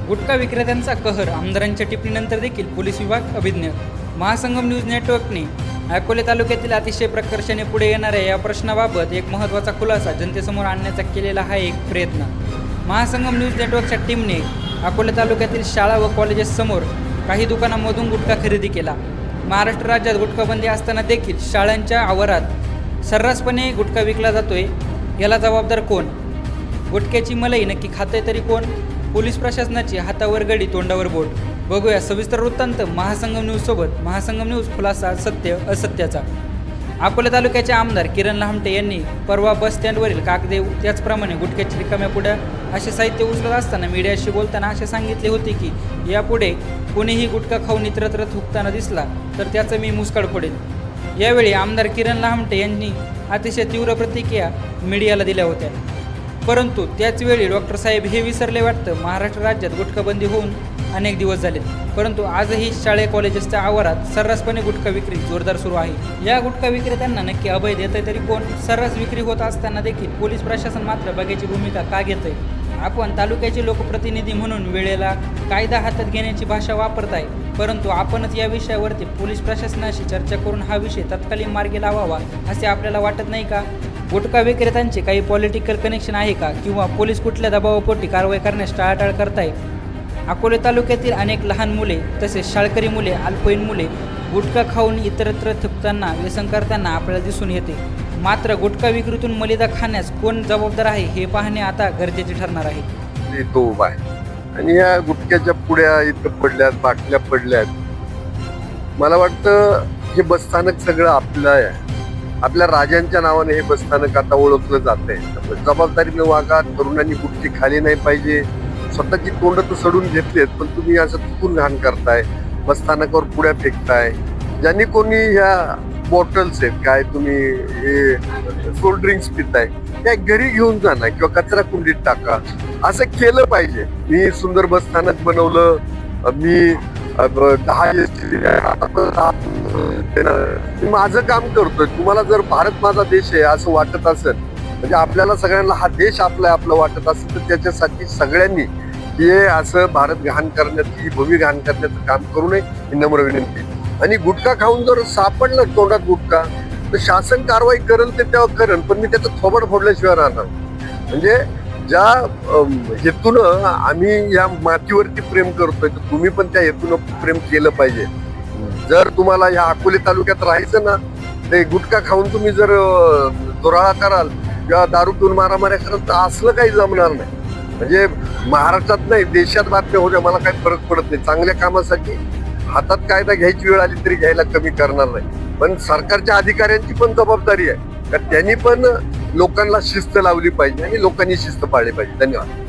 गुटखा विक्रेत्यांचा कहर, आमदारांच्या टिप्पणीनंतर देखील पोलीस विभाग अभिज्ञ. महासंगम न्यूज नेटवर्कने अकोले तालुक्यातील अतिशय प्रकर्षाने पुढे येणाऱ्या या प्रश्नाबाबत एक महत्त्वाचा खुलासा जनतेसमोर आणण्याचा केलेला हा एक प्रयत्न. महासंगम न्यूज नेटवर्कच्या टीमने अकोले तालुक्यातील शाळा व कॉलेजेससमोर काही दुकानांमधून गुटखा खरेदी केला. महाराष्ट्र राज्यात गुटखाबंदी असताना देखील शाळांच्या आवारात सर्रासपणे गुटखा विकला जातोय. याला जबाबदार कोण? गुटख्याची मलाई नक्की खातंय तरी कोण? पोलीस प्रशासनाची हातावर गडी तोंडावर बोट. बघूया सविस्तर वृत्तांत महासंगम न्यूजसोबत. महासंगम न्यूज खुलासा सत्य असत्याचा. अकोले तालुक्याचे आमदार किरण लहामटे यांनी परवा बस स्टँडवरील कागदे त्याचप्रमाणे गुटख्याची रिकाम्या पुढ्या असे साहित्य उचलत असताना मीडियाशी बोलताना असे सांगितले होते की यापुढे कोणीही गुटखा खाऊन इतरत्र थुंकताना दिसला तर त्याचं मी मुस्काड फोडेल. यावेळी आमदार किरण लहामटे यांनी अतिशय तीव्र प्रतिक्रिया मीडियाला दिल्या होत्या. परंतु त्याचवेळी डॉक्टर साहेब हे विसरले वाटतं. महाराष्ट्र राज्यात गुटखाबंदी होऊन अनेक दिवस झालेत, परंतु आजही शाळे कॉलेजेसच्या आवारात सर्रासपणे गुटखा विक्री जोरदार सुरू आहे. या गुटखा विक्रेत्यांना नक्की अभय देतंय तरी कोण? सर्रास विक्री होत असताना देखील पोलीस प्रशासन मात्र बघायची भूमिका का घेतंय? आपण तालुक्याचे लोकप्रतिनिधी म्हणून वेळेला कायदा हातात घेण्याची भाषा वापरताय, परंतु आपणच या विषयावरती पोलीस प्रशासनाशी चर्चा करून हा विषय तत्कालीन मार्गी लावावा असे आपल्याला वाटत नाही का? गुटखा विक्रेत्यांचे काही पॉलिटिकल कनेक्शन आहे का? किंवा पोलीस कुठल्या दबावापोटी कारवाई करण्यास टाळाटाळ करताय? अकोले तालुक्यातील अनेक लहान मुले तसेच शाळकरी मुले, अल्पवयीन मुले गुटखा खाऊन इतरत्र थुंकताना, व्यसन करताना आपल्याला दिसून येते. मात्र गुटखा विक्रीतून मलिदा खाण्यास कोण जबाबदार आहे हे पाहणे आता गरजेचे ठरणार आहे. तो उभा आहे आणि या गुटख्याच्या पुड्या इथं पडल्यात, बाटल्या पडल्यात. मला वाटतं हे बसस्थानक सगळं आपलं आहे. आपल्या राजांच्या नावाने हे बसस्थानक आता ओळखलं जात आहे. जबाबदारीने वागा. तरुणांनी गुटखी खाली नाही पाहिजे. स्वतःची तोंड तर सोडून घेतलेत, पण तुम्ही असं चुकून घाण करताय. बसस्थानकावर पुड्या फेकताय. ज्यांनी कोणी ह्या बॉटल्स आहेत, काय तुम्ही हे कोल्ड ड्रिंक्स पिताय, त्या घरी घेऊन जा ना किंवा कचरा कुंडीत टाका. असं केलं पाहिजे. मी सुंदर बसस्थानक बनवलं, मी 10 माझं काम करतोय. तुम्हाला जर भारत माझा देश आहे असं वाटत असेल, म्हणजे आपल्याला सगळ्यांना हा देश आपला आपलं वाटत असेल, तर त्याच्यासाठी सगळ्यांनी हे असं भारत घाण करण्याची, ही भूमी घाण करण्याचं काम करू नये ही नम्र विनंती. आणि गुटखा खाऊन जर सापडलं तोंडात गुटखा, तर शासन कारवाई करेल ते तेव्हा करेल, पण मी त्याचं थोबड फोडल्याशिवाय राहणार. म्हणजे ज्या हेतूनं आम्ही या मातीवरती प्रेम करतोय, तर तुम्ही पण त्या हेतूनं प्रेम केलं पाहिजे. जर तुम्हाला या अकोले तालुक्यात राहायचं ना, ते गुटखा खाऊन तुम्ही जर दोराळा कराल किंवा दारू पिऊन मारामाऱ्या कराल, तर असलं काही जमणार नाही. म्हणजे महाराष्ट्रात नाही, देशात बातम्या होत्या, मला काही फरक पडत नाही. चांगल्या कामासाठी हातात कायदा घ्यायची वेळ आली तरी घ्यायला कमी करणार नाही. पण सरकारच्या अधिकाऱ्यांची पण जबाबदारी आहे, तर त्यांनी पण लोकांना शिस्त लावली पाहिजे आणि लोकांनी शिस्त पाळली पाहिजे. धन्यवाद.